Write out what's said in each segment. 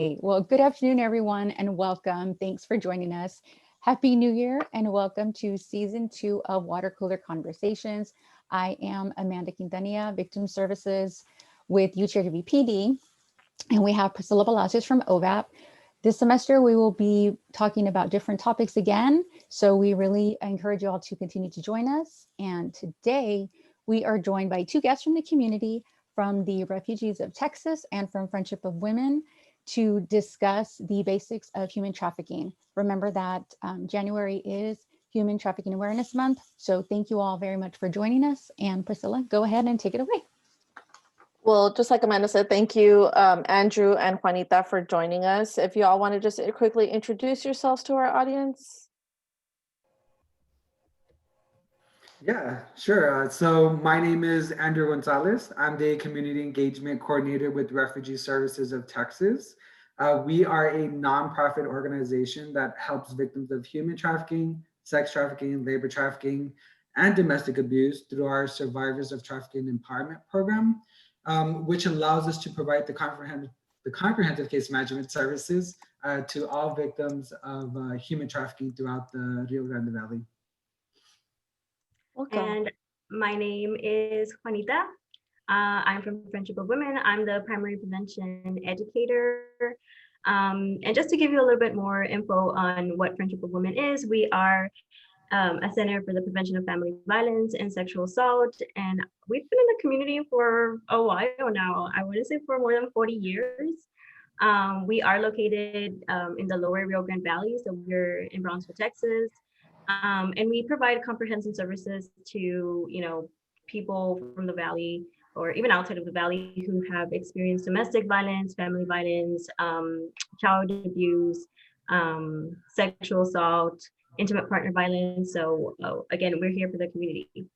Well, good afternoon, everyone, and welcome. Thanks for joining us. Happy New Year, and welcome to season 2 of Water Cooler Conversations. I am Amanda Quintanilla, Victim Services with UTRWPD, and we have Priscilla Palacios from OVAP. This semester, we will be talking about different topics again, so we really encourage you all to continue to join us. And today, we are joined by two guests from the community, from the Refugees of Texas and from Friendship of Women, to discuss the basics of human trafficking. Remember that January is Human Trafficking Awareness Month. So thank you all very much for joining us. And Priscilla, go ahead and take it away. Well, just like Amanda said, thank you, Andrew and Juanita, for joining us. If you all want to just quickly introduce yourselves to our audience. Yeah, sure. So my name is Andrew Gonzalez. I'm the Community Engagement Coordinator with Refugee Services of Texas. We are a nonprofit organization that helps victims of human trafficking, sex trafficking, labor trafficking, and domestic abuse through our Survivors of Trafficking Empowerment Program, which allows us to provide the comprehensive case management services to all victims of human trafficking throughout the Rio Grande Valley. Welcome. And my name is Juanita. I'm from Friendship of Women. I'm the primary prevention educator. And just to give you a little bit more info on what Friendship of Women is, we are a center for the prevention of family violence and sexual assault. And we've been in the community for a while now. I want to say for more than 40 years. We are located in the lower Rio Grande Valley, so we're in Brownsville, Texas. And we provide comprehensive services to, people from the valley or even outside of the valley who have experienced domestic violence, family violence, child abuse, sexual assault, intimate partner violence. So again, we're here for the community.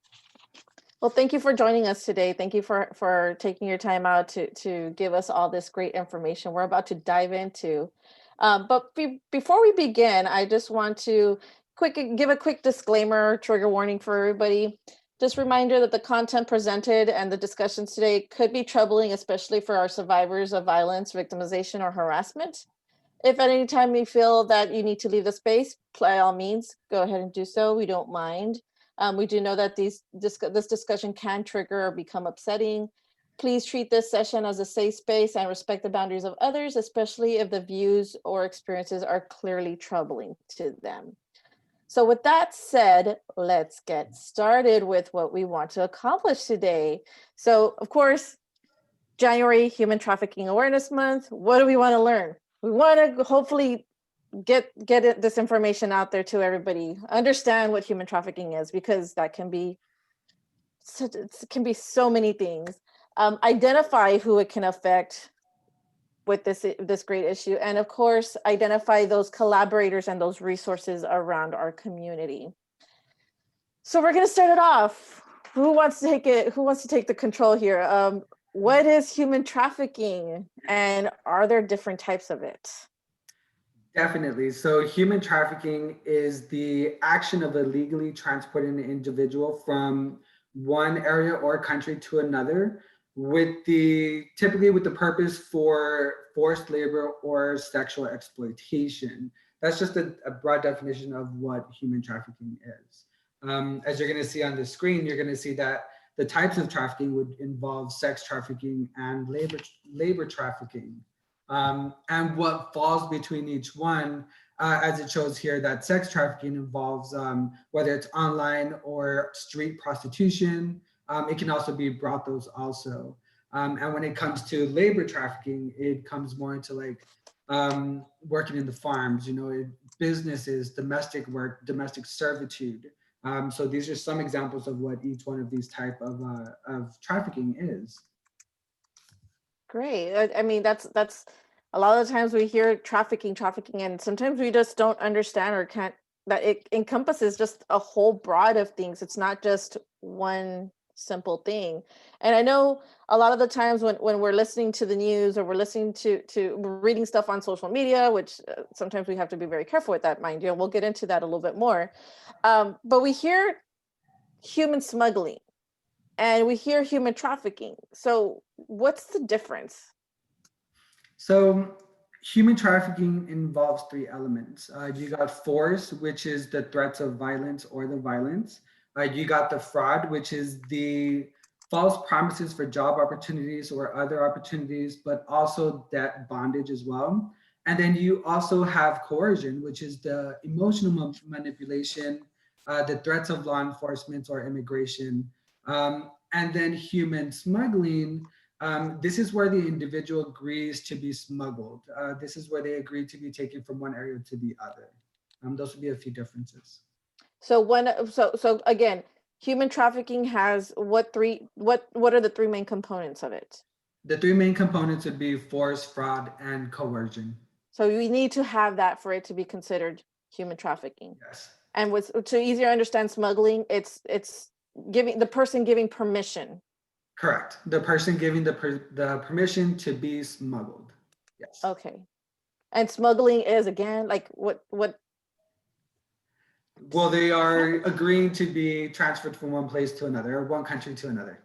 Well, thank you for joining us today. Thank you for taking your time out to give us all this great information we're about to dive into. But before we begin, I just want to give a quick disclaimer, trigger warning for everybody. Just reminder that the content presented and the discussions today could be troubling, especially for our survivors of violence, victimization, or harassment. If at any time you feel that you need to leave the space, by all means, go ahead and do so. We don't mind. We do know that this discussion can trigger or become upsetting. Please treat this session as a safe space and respect the boundaries of others, especially if the views or experiences are clearly troubling to them. So with that said, let's get started with what we want to accomplish today. So of course, January, Human Trafficking Awareness Month. What do we want to learn? We want to hopefully get this information out there to everybody, understand what human trafficking is, because that can be so many things. Identify who it can affect with this great issue, and of course identify those collaborators and those resources around our community. So we're going to start it off. Who wants to take the control here? What is human trafficking, and are there different types of it? Definitely. So human trafficking is the action of illegally transporting an individual from one area or country to another typically with the purpose for forced labor or sexual exploitation. That's just a broad definition of what human trafficking is. As you're going to see on the screen, you're going to see that the types of trafficking would involve sex trafficking and labor trafficking. And what falls between each one, as it shows here, that sex trafficking involves whether it's online or street prostitution. It can also be brothels also. And when it comes to labor trafficking, it comes more into like working in the farms, businesses, domestic work, domestic servitude. So these are some examples of what each one of these type of trafficking is. Great. I mean, that's a lot of the times we hear trafficking, and sometimes we just don't understand or can't, that it encompasses just a whole broad of things. It's not just one simple thing. And I know a lot of the times when we're listening to the news or we're listening we're reading stuff on social media, which sometimes we have to be very careful with that, mind you, and we'll get into that a little bit more. But we hear human smuggling and we hear human trafficking. So what's the difference? So human trafficking involves three elements. You got force, which is the threats of violence or the violence. You got the fraud, which is the false promises for job opportunities or other opportunities, but also debt bondage as well. And then you also have coercion, which is the emotional manipulation, the threats of law enforcement or immigration, and then human smuggling. This is where the individual agrees to be smuggled. This is where they agree to be taken from one area to the other. Those would be a few differences. So again, human trafficking has what are the three main components of it? The three main components would be force, fraud, and coercion. So we need to have that for it to be considered human trafficking. Yes. And to easier understand smuggling, it's giving the person giving permission. Correct. The person giving the permission to be smuggled. Yes. Okay. And smuggling is again like what? Well, they are agreeing to be transferred from one place to another, or one country to another.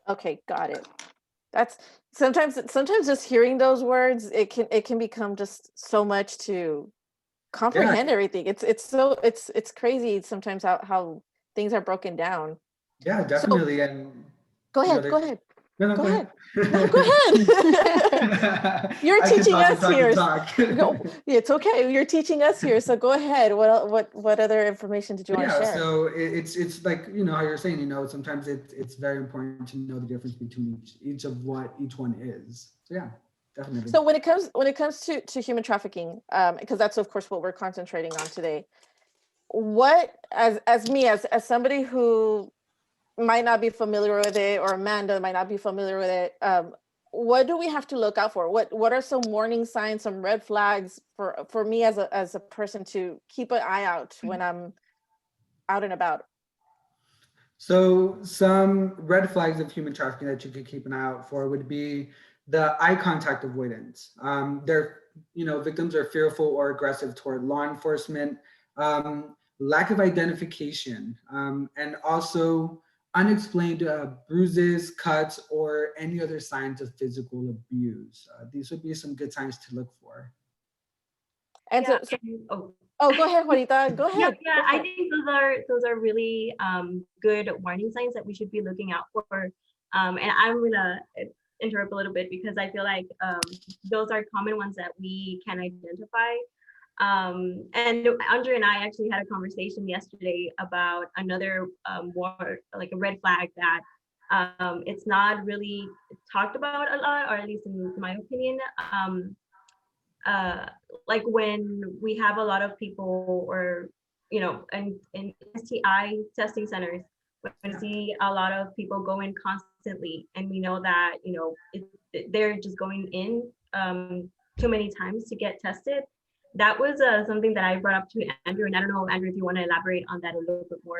Okay, got it. That's sometimes just hearing those words, it can become just so much to comprehend everything. It's crazy sometimes how things are broken down. Yeah, definitely. So, and go ahead. go ahead. No, Go ahead. ahead. No, go ahead. You're teaching us here. No, it's okay. You're teaching us here. So go ahead. What other information did you want to share? So it's like, how you're saying, sometimes it's very important to know the difference between each of what each one is. So yeah, definitely. So when it comes to human trafficking, because that's of course what we're concentrating on today. What as somebody who might not be familiar with it, or Amanda might not be familiar with it, what do we have to look out for? What are some warning signs, some red flags for me as a person to keep an eye out when I'm out and about? So some red flags of human trafficking that you could keep an eye out for would be the eye contact avoidance. Victims are fearful or aggressive toward law enforcement, lack of identification, and also unexplained bruises, cuts, or any other signs of physical abuse. These would be some good signs to look for. And yeah, go ahead, Juanita. Go ahead. Yeah, I think those are really good warning signs that we should be looking out for. And I'm gonna interrupt a little bit because I feel like those are common ones that we can identify. And Andre and I actually had a conversation yesterday about another more like a red flag that it's not really talked about a lot, or at least in my opinion. Like when we have a lot of people, or in STI testing centers, when we see a lot of people go in constantly, and we know that they're just going in too many times to get tested. That was something that I brought up to Andrew, and I don't know, Andrew, if you want to elaborate on that a little bit more.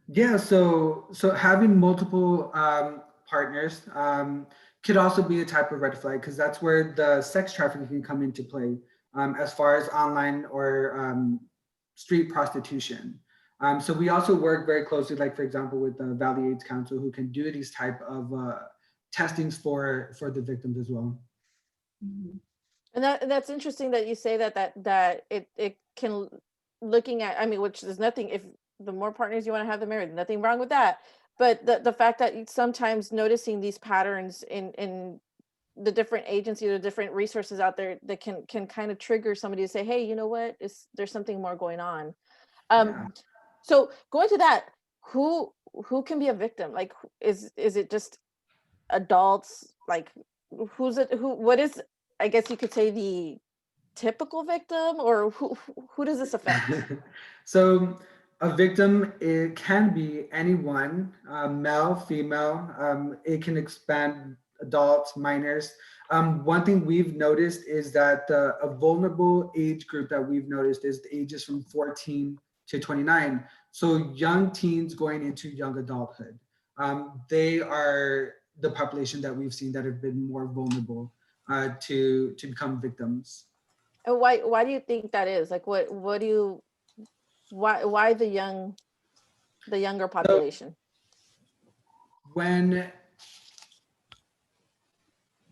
Yeah, so having multiple partners could also be a type of red flag, because that's where the sex trafficking can come into play, as far as online or street prostitution. So we also work very closely, like for example, with the Valley AIDS Council, who can do these type of testings for the victims as well. Mm-hmm. And that's interesting that you say that it can, looking at, I mean, which there's nothing, if the more partners you want to have, the merrier, nothing wrong with that. But the fact that sometimes noticing these patterns in the different agencies or different resources out there that can kind of trigger somebody to say, hey, you know what, there's something more going on. So going to that, who can be a victim? Like, is it just adults? Like, what is, I guess you could say, the typical victim, or who does this affect? So a victim, it can be anyone, male, female. It can expand adults, minors. One thing we've noticed is that a vulnerable age group that we've noticed is the ages from 14 to 29. So young teens going into young adulthood. They are the population that we've seen that have been more vulnerable to become victims. And why do you think that is? Like, why the younger population?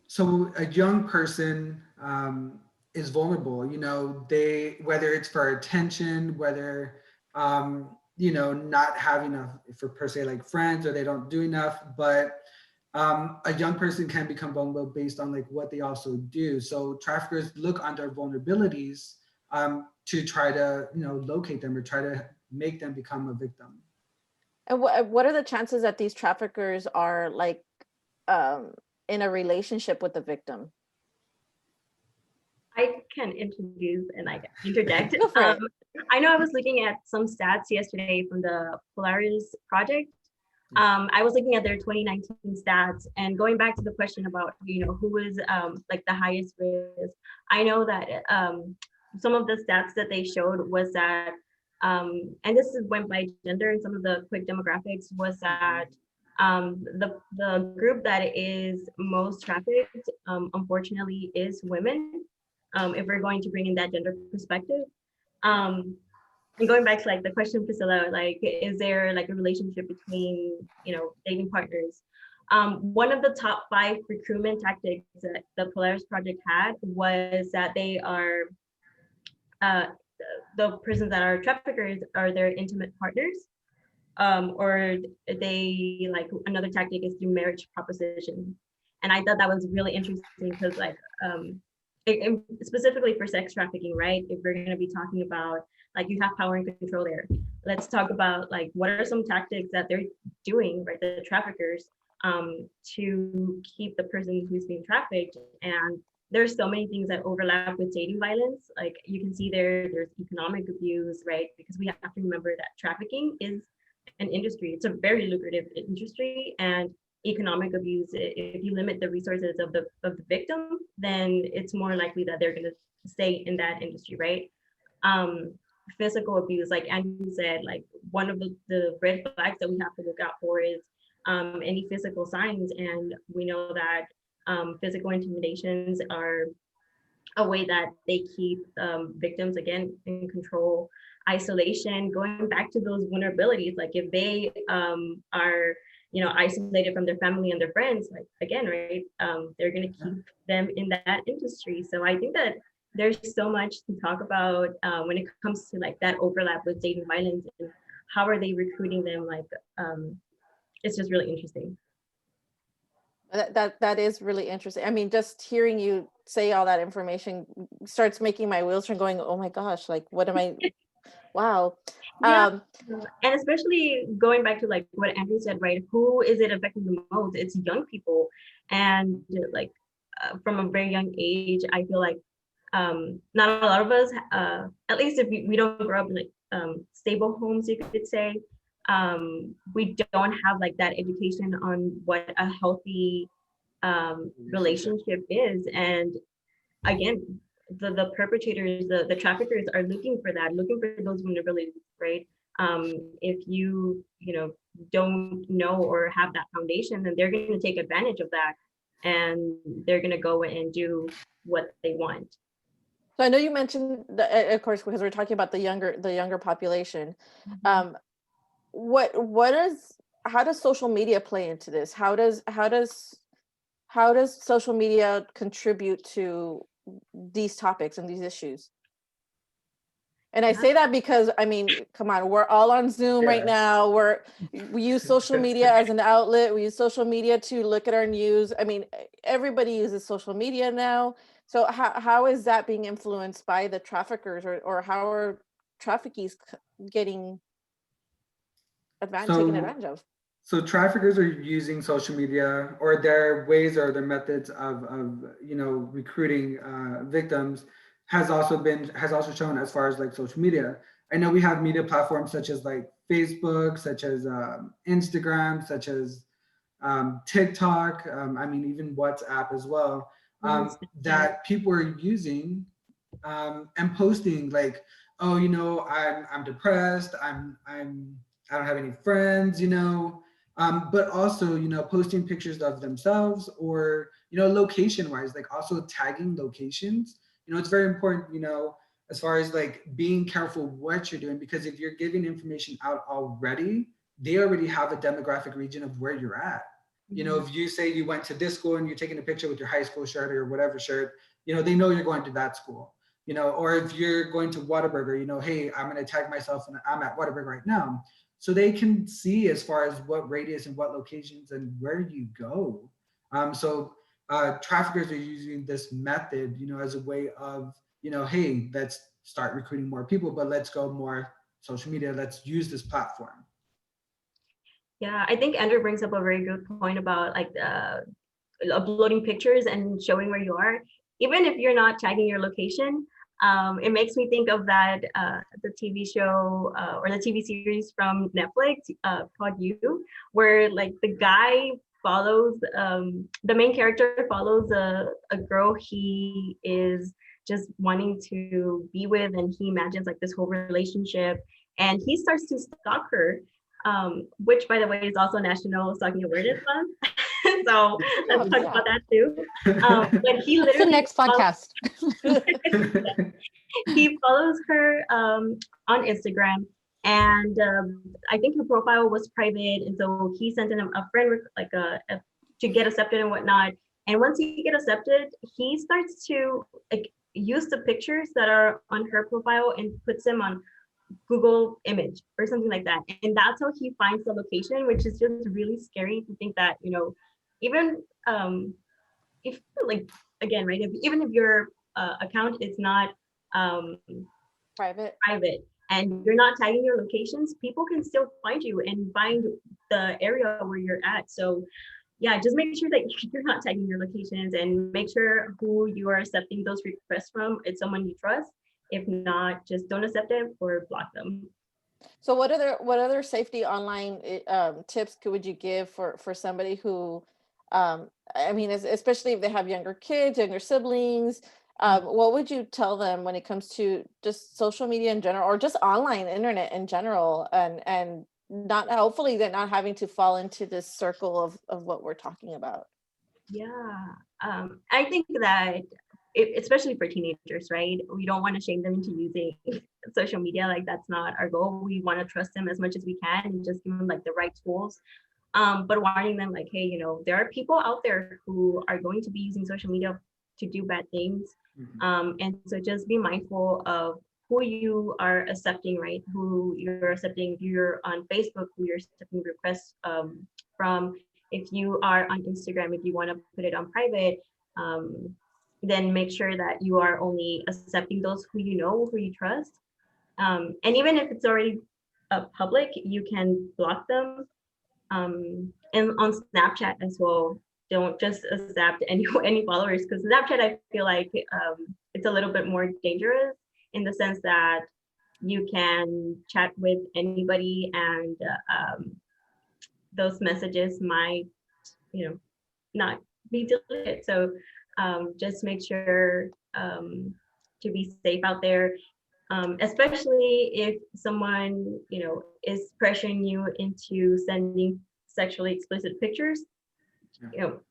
So a young person is vulnerable. You know, they, whether it's for attention, whether you know, not having enough for per se like friends, or they don't do enough, but a young person can become vulnerable based on like what they also do. So traffickers look on their vulnerabilities to try to, you know, locate them or try to make them become a victim. And what are the chances that these traffickers are like um, in a relationship with the victim? I can introduce and I can interject. Go for it. I know I was looking at some stats yesterday from the Polaris project. I was looking at their 2019 stats and going back to the question about, you know, who is like the highest risk. I know that some of the stats that they showed was that, and this is went by gender, and some of the quick demographics was that the group that is most trafficked, unfortunately, is women. If we're going to bring in that gender perspective. Um, and going back to like the question, Priscilla, like, is there like a relationship between, you know, dating partners? One of the top 5 recruitment tactics that the Polaris Project had was that they are, uh, the persons that are traffickers are their intimate partners, or they like another tactic is through marriage proposition. And I thought that was really interesting because like specifically for sex trafficking, right? If we're going to be talking about like you have power and control there, let's talk about like what are some tactics that they're doing, right? The traffickers to keep the person who's being trafficked. And there's so many things that overlap with dating violence. Like you can see there's economic abuse, right? Because we have to remember that trafficking is an industry. It's a very lucrative industry, and economic abuse. If you limit the resources of the victim, then it's more likely that they're going to stay in that industry, right? Um, Physical abuse, like Andrew said, like one of the red flags that we have to look out for is any physical signs, and we know that physical intimidations are a way that they keep victims again in control. Isolation, going back to those vulnerabilities, like if they are, you know, isolated from their family and their friends, like again, right, they're going to keep them in that industry. So I think that there's so much to talk about when it comes to like that overlap with dating violence and how are they recruiting them, like it's just really interesting. That is really interesting. I mean, just hearing you say all that information starts making my wheels turn, going, oh my gosh, like what am I, wow. Yeah, and especially going back to like what Andrew said, right? Who is it affecting the most? It's young people, and like from a very young age, I feel like not a lot of us, at least if we don't grow up in like stable homes, you could say, we don't have like that education on what a healthy relationship is, and again, the perpetrators, the traffickers are looking for that, looking for those vulnerabilities, right? If you know, don't know or have that foundation, then they're going to take advantage of that, and they're going to go and do what they want. So I know you mentioned, of course, because we're talking about the younger population. Mhm. What is, how does social media play into this? How does social media contribute to these topics and these issues? And I Yeah. say that because, I mean, come on, we're all on Zoom right Yeah. now. We use social media as an outlet. We use social media to look at our news. I mean, everybody uses social media now. So how is that being influenced by the traffickers, or how are traffickies getting taken So advantage of? So traffickers are using social media, or their ways or their methods of you know, recruiting victims has also shown as far as like social media. I know we have media platforms such as like Facebook, such as Instagram, such as TikTok. I mean, even WhatsApp as well. Instagram. That people are using and posting like, oh, you know, I'm depressed. I don't have any friends, you know. But also, you know, posting pictures of themselves, or, you know, location wise, like also tagging locations. You know, it's very important, you know, as far as like being careful what you're doing, because if you're giving information out already, they already have a demographic region of where you're at. You know, Mhm. if you say you went to this school and you're taking a picture with your high school shirt or whatever shirt, they know you're going to that school, or if you're going to Whataburger, hey, I'm going to tag myself and I'm at Whataburger right now. So they can see as far as what radius and what locations and where you go. So traffickers are using this method, as a way of, hey, let's start recruiting more people, but let's go more social media. Let's use this platform. Yeah, I think Andrew brings up a very good point about like uploading pictures and showing where you are. Even if you're not tagging your location, it makes me think of that the TV show or the TV series from Netflix called You, where like the guy follows the main character follows a girl he is just wanting to be with, and he imagines like this whole relationship, and he starts to stalk her, which by the way is also National Stalking Awareness Month. So let's talk about that too. But he That's the literally next podcast. he follows her on Instagram, and I think her profile was private, and so he sent in a friend like to get accepted and whatnot. And once he get accepted, he starts to like use the pictures that are on her profile and puts them on Google image or something like that. And that's how he finds the location, which is just really scary to think that, even if like, again, right, even if your account is not Private. and you're not tagging your locations, people can still find you and find the area where you're at. So yeah, just make sure that you're not tagging your locations, and make sure who you are accepting those requests from. It's someone you trust. If not, just don't accept it or block them. So what other safety online tips would you give for somebody who, I mean, especially if they have younger kids, younger siblings, what would you tell them when it comes to just social media in general, or just online internet in general, and not, hopefully they're not having to fall into this circle of what we're talking about? Yeah, I think that especially for teenagers, right? We don't want to shame them into using social media. Like that's not our goal. We want to trust them as much as we can and just give them like the right tools. But warning them like, hey, there are people out there who are going to be using social media to do bad things. And so just be mindful of who you are accepting, right? Who you're accepting. If you're on Facebook, who you're accepting requests from. If you are on Instagram, if you want to put it on private, then make sure that you are only accepting those who you know, who you trust. And even if it's already public, you can block them. And on Snapchat as well, don't just accept any followers, because Snapchat, I feel like it's a little bit more dangerous in the sense that you can chat with anybody, and those messages might, not be deleted. So just make sure to be safe out there, especially if someone, is pressuring you into sending sexually explicit pictures.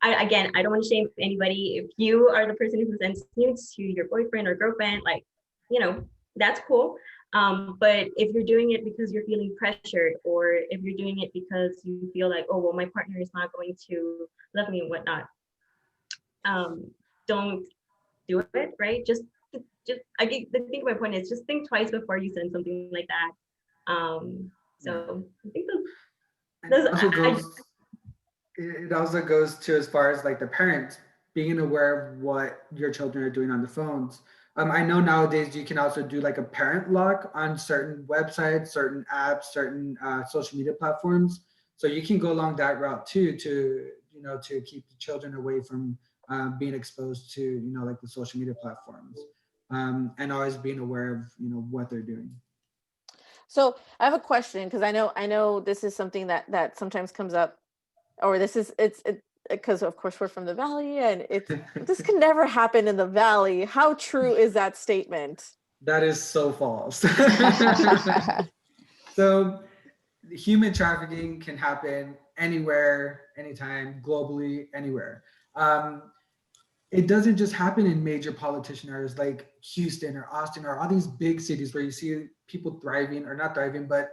I don't want to shame anybody. If you are the person who sends nudes to your boyfriend or girlfriend, like, that's cool. But if you're doing it because you're feeling pressured, or if you're doing it because you feel like, oh, well, my partner is not going to love me and whatnot, don't do it, right? I think my point is just think twice before you send something like that. So I think those it also goes to as far as like the parents being aware of what your children are doing on the phones. I know nowadays you can also do like a parent lock on certain websites, certain apps, certain social media platforms. So you can go along that route too, to keep the children away from being exposed to, like the social media platforms, and always being aware of, what they're doing. So I have a question, because I know this is something that sometimes comes up, or it's because of course we're from the Valley, and this can never happen in the Valley. How true is that statement? That is so false. So human trafficking can happen anywhere, anytime, globally, anywhere. It doesn't just happen in major politician areas like Houston or Austin or all these big cities where you see people thriving, or not thriving, but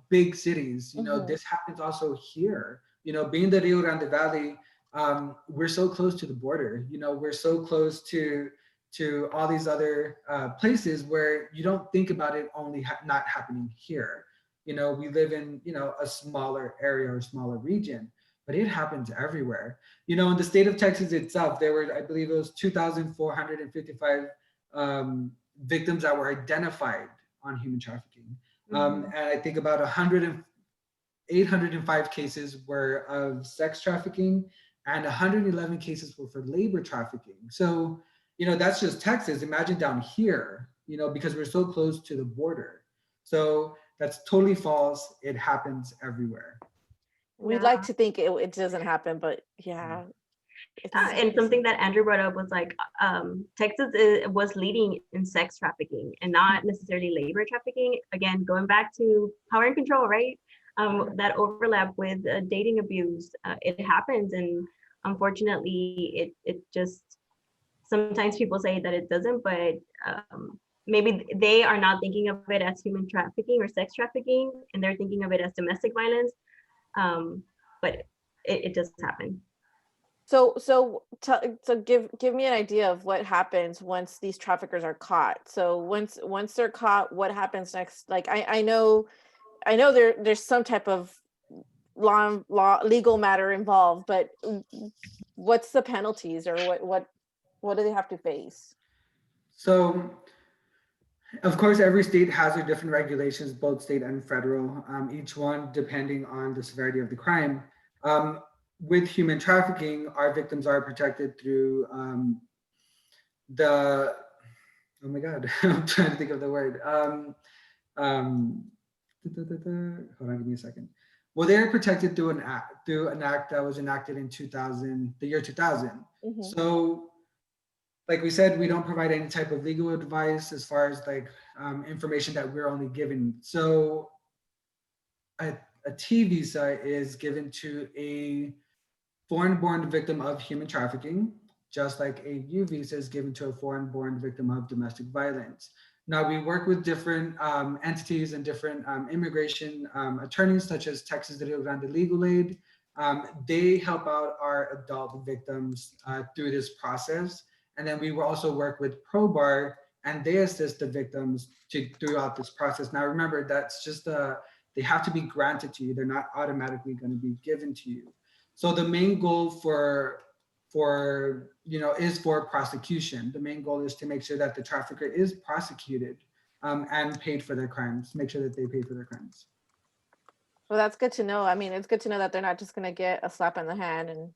big cities. This happens also here. Being the Rio Grande Valley, we're so close to the border. We're so close to all these other places where you don't think about it only not happening here. We live in a smaller area or smaller region, but it happens everywhere. In the state of Texas itself, there were, I believe, it was 2,455 victims that were identified on human trafficking. And I think about 805 cases were of sex trafficking, and 111 cases were for labor trafficking. So, that's just Texas. Imagine down here, because we're so close to the border. So that's totally false. It happens everywhere. We'd Yeah. like to think it doesn't happen, but yeah. And something that Andrew brought up was like Texas was leading in sex trafficking and not necessarily labor trafficking. Again, going back to power and control, right? That overlap with dating abuse, it happens, and unfortunately, it just sometimes people say that it doesn't, but maybe they are not thinking of it as human trafficking or sex trafficking, and they're thinking of it as domestic violence. But it does happen. So give me an idea of what happens once these traffickers are caught. So once they're caught, what happens next? Like I know there's some type of law legal matter involved, but what's the penalties, or what do they have to face? So, of course, every state has their different regulations, both state and federal, each one depending on the severity of the crime. With human trafficking, our victims are protected through the, oh my God, I'm trying to think of the word. Um, hold on, give me a second. Well, they're protected through an act that was enacted in 2000, the year 2000. Mm-hmm. So, like we said, we don't provide any type of legal advice as far as like information that we're only given. So, a T visa is given to a foreign-born victim of human trafficking, just like a U visa is given to a foreign-born victim of domestic violence. Now, we work with different entities and different immigration attorneys, such as Texas Rio Grande Legal Aid. They help out our adult victims through this process. And then we will also work with ProBar, and they assist the victims throughout this process. Now, remember, that's just they have to be granted to you. They're not automatically going to be given to you. So the main goal is for prosecution. The main goal is to make sure that the trafficker is prosecuted and paid for their crimes. Make sure that they pay for their crimes. Well, that's good to know. I mean, it's good to know that they're not just going to get a slap on the hand and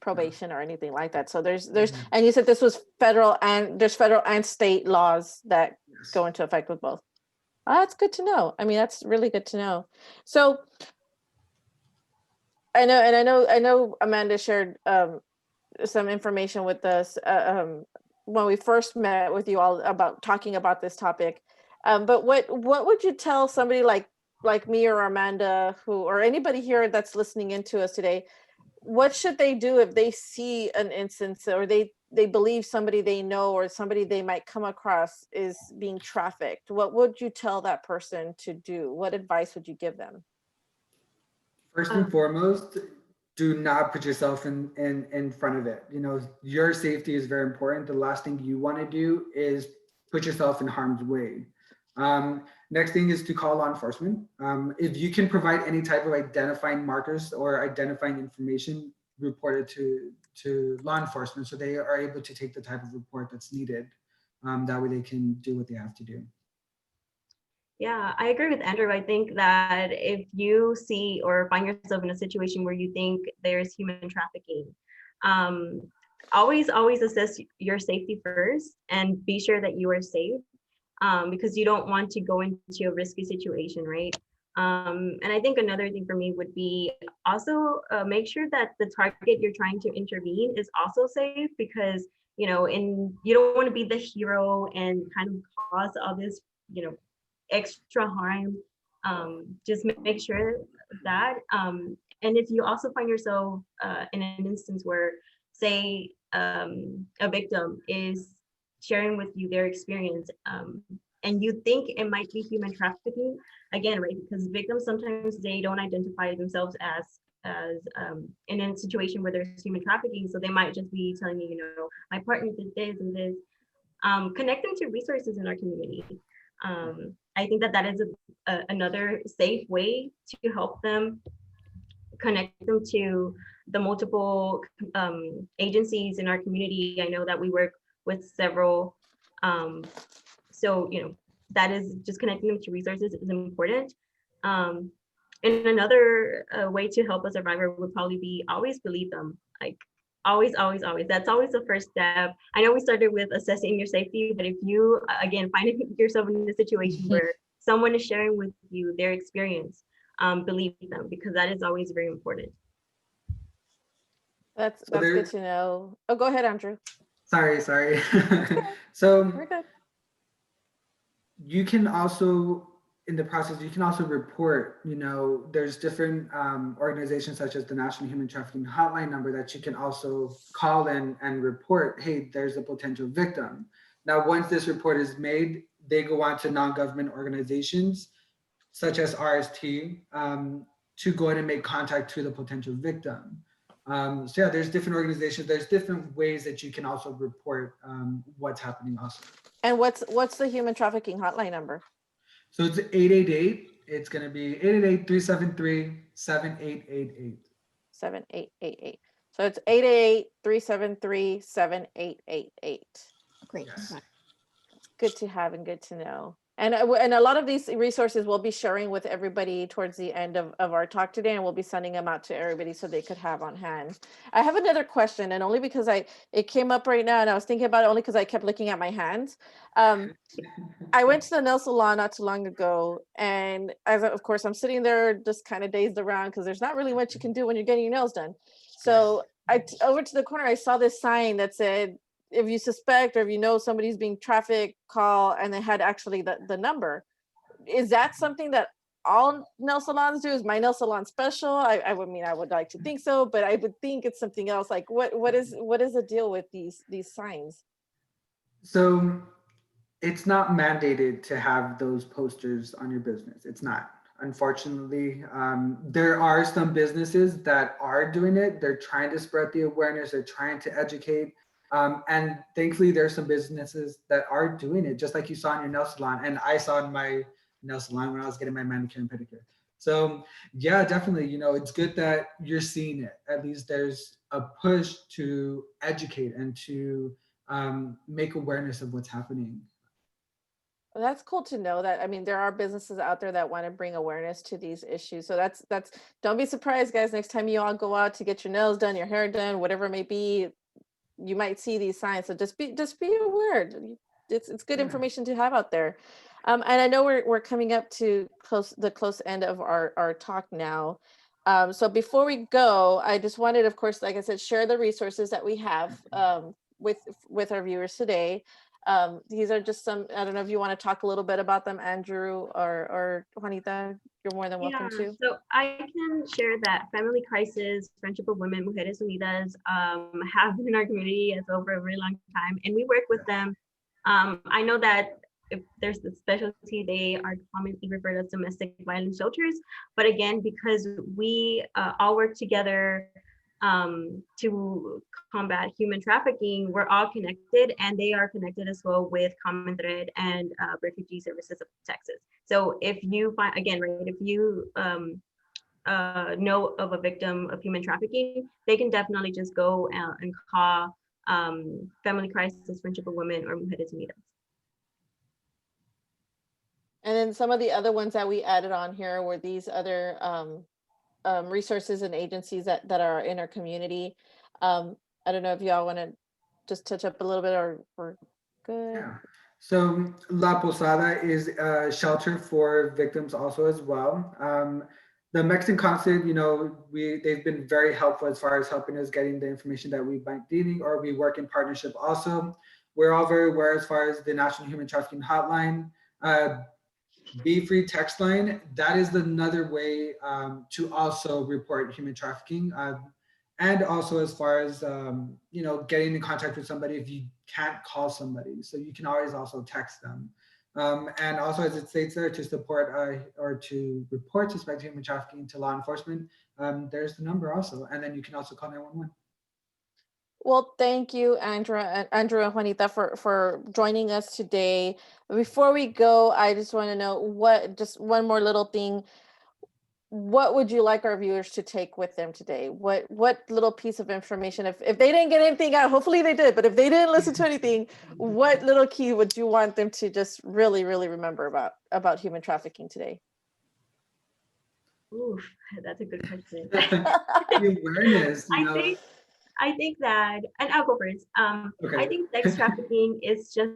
probation or anything like that. So there's and you said this was federal, and there's federal and state laws that go into effect with both. Oh, that's good to know. I mean, that's really good to know. So I know Amanda shared some information with us when we first met with you all about talking about this topic. But what would you tell somebody like me or Amanda, or anybody here that's listening into us today? What should they do if they see an instance, or they believe somebody they know or somebody they might come across is being trafficked? What would you tell that person to do? What advice would you give them? First and foremost, do not put yourself in front of it. Your safety is very important. The last thing you want to do is put yourself in harm's way. Next thing is to call law enforcement. If you can provide any type of identifying markers or identifying information, report it to law enforcement so they are able to take the type of report that's needed. That way they can do what they have to do. Yeah, I agree with Andrew. I think that if you see or find yourself in a situation where you think there's human trafficking, always assess your safety first and be sure that you are safe, because you don't want to go into a risky situation, right? And I think another thing for me would be also make sure that the target you're trying to intervene is also safe, because you don't want to be the hero and kind of cause all this extra harm. Just make sure that and if you also find yourself in an instance where, say, a victim is sharing with you their experience, and you think it might be human trafficking, again, right, because victims sometimes they don't identify themselves as in a situation where there's human trafficking. So they might just be telling you, my partner did this and this. Connect them to resources in our community. I think that is another safe way to help them, connect them to the multiple agencies in our community. I know that we work with several. So, that is just connecting them to resources is important. And another way to help a survivor would probably be always believe them. Like always, always, always. That's always the first step. I know we started with assessing your safety, but if you, again, find yourself in a situation where someone is sharing with you their experience, believe them, because that is always very important. That's good to know. Oh, go ahead, Andrew. Sorry. We're So good. you can also, in the process, you can also report, there's different organizations such as the National Human Trafficking Hotline number that you can also call in and report, hey, there's a potential victim. Now, once this report is made, they go on to non-government organizations such as RST to go in and make contact to the potential victim. So yeah, there's different organizations, there's different ways that you can also report what's happening also. And what's the human trafficking hotline number? So it's 888. It's going to be 888-373-7888. 7888. So it's 888-373-7888. Great. Yes. Good to have and good to know. And a lot of these resources we'll be sharing with everybody towards the end of our talk today, and we'll be sending them out to everybody so they could have on hand. I have another question, and only because it came up right now, and I was thinking about it only because I kept looking at my hands. I went to the nail salon not too long ago, and of course I'm sitting there just kind of dazed around because there's not really much you can do when you're getting your nails done. So over to the corner, I saw this sign that said, if you suspect or if you know somebody's being trafficked, call, and they had actually the number. Is that something that all nail salons do? Is my nail salon special? I would mean, I would like to think so, but I would think it's something else. Like what is the deal with these signs? So it's not mandated to have those posters on your business. It's not. Unfortunately, there are some businesses that are doing it. They're trying to spread the awareness. They're trying to educate. And thankfully, there's some businesses that are doing it, just like you saw in your nail salon, and I saw in my nail salon when I was getting my manicure and pedicure. So yeah, definitely, it's good that you're seeing it. At least there's a push to educate and to make awareness of what's happening. Well, that's cool to know that. I mean, there are businesses out there that want to bring awareness to these issues. So that's don't be surprised, guys. Next time you all go out to get your nails done, your hair done, whatever it may be, you might see these signs. So just be aware. It's good information to have out there. And I know we're coming up to the close end of our talk now. So before we go, I just wanted, of course, like I said, share the resources that we have with our viewers today. These are just some, I don't know if you want to talk a little bit about them, Andrew or Juanita, you're more than welcome to. So I can share that Family Crisis, Friendship of Women, Mujeres Unidas, have been in our community as over a really long time, and we work with them. I know that if there's the specialty, they are commonly referred as domestic violence shelters, but again, because we all work together to combat human trafficking, we're all connected, and they are connected as well with Common Thread and Refugee Services of Texas. So if you find, again, right, if you know of a victim of human trafficking, they can definitely just go and call Family Crisis, Friendship of Women, or Mujeres Unidas. And then some of the other ones that we added on here were these other resources and agencies that are in our community. I don't know if y'all want to just touch up a little bit or good. Yeah. So La Posada is a shelter for victims also as well. The Mexican consulate, they've been very helpful as far as helping us getting the information that we might needing, or we work in partnership also. We're all very aware as far as the National Human Trafficking Hotline, Be Free text line. That is another way to also report human trafficking. And also as far as, getting in contact with somebody if you can't call somebody. So you can always also text them. And also, as it states there, to support or to report suspected human trafficking to law enforcement, there's the number also. And then you can also call 911. Well, thank you, Andrew and Juanita, for joining us today. Before we go, I just want to know just one more little thing. What would you like our viewers to take with them today? What little piece of information, if they didn't get anything out, hopefully they did, but if they didn't listen to anything, what little key would you want them to just really, really remember about human trafficking today? Oof, that's a good question. The awareness, I think that, and I'll go first. Okay. I think sex trafficking is just,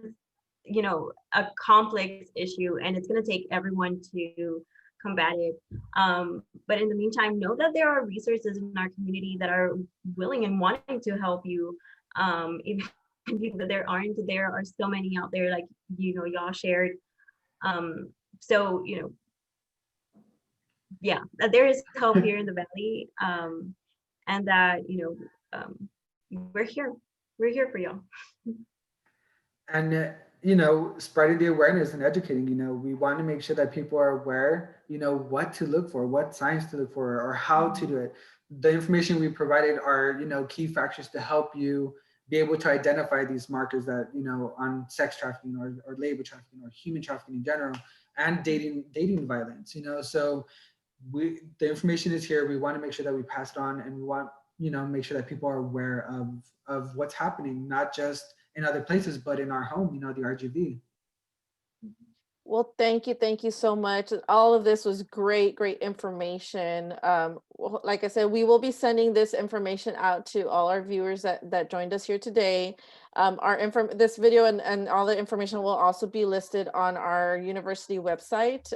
a complex issue, and it's going to take everyone to combat it. But in the meantime, know that there are resources in our community that are willing and wanting to help you. Even if there are so many out there, like, y'all shared. So, yeah, that there is help here in the Valley. And that, we're here for y'all. And spreading the awareness and educating, we want to make sure that people are aware, what to look for, what signs to look for, or how to do it. The information we provided are, key factors to help you be able to identify these markers that, on sex trafficking or labor trafficking or human trafficking in general, and dating violence. So the information is here. We want to make sure that we pass it on, and we want make sure that people are aware of what's happening, not just in other places, but in our home, the RGV. Well, thank you so much. All of this was great information. Like I said, we will be sending this information out to all our viewers that joined us here today. This video and all the information will also be listed on our university website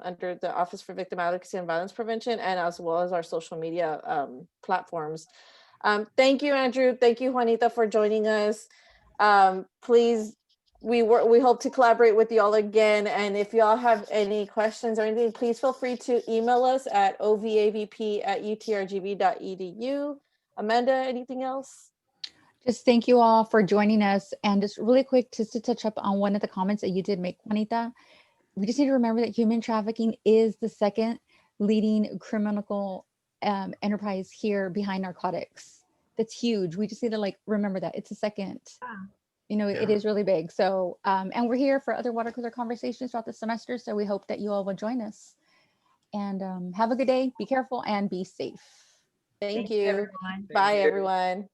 under the Office for Victim Advocacy and Violence Prevention, and as well as our social media platforms. Thank you, Andrew. Thank you, Juanita, for joining us. Please, we hope to collaborate with y'all again. And if y'all have any questions or anything, please feel free to email us at ovavp@utrgv.edu. Amanda, anything else? Just thank you all for joining us. And just really quick, just to touch up on one of the comments that you did make, Juanita, we just need to remember that human trafficking is the second leading criminal enterprise here behind narcotics. That's huge. We just need to remember that it's a second. It is really big. So, and we're here for other water cooler conversations throughout the semester. So we hope that you all will join us. And have a good day. Be careful and be safe. Thank you, you. everyone. Bye, everyone.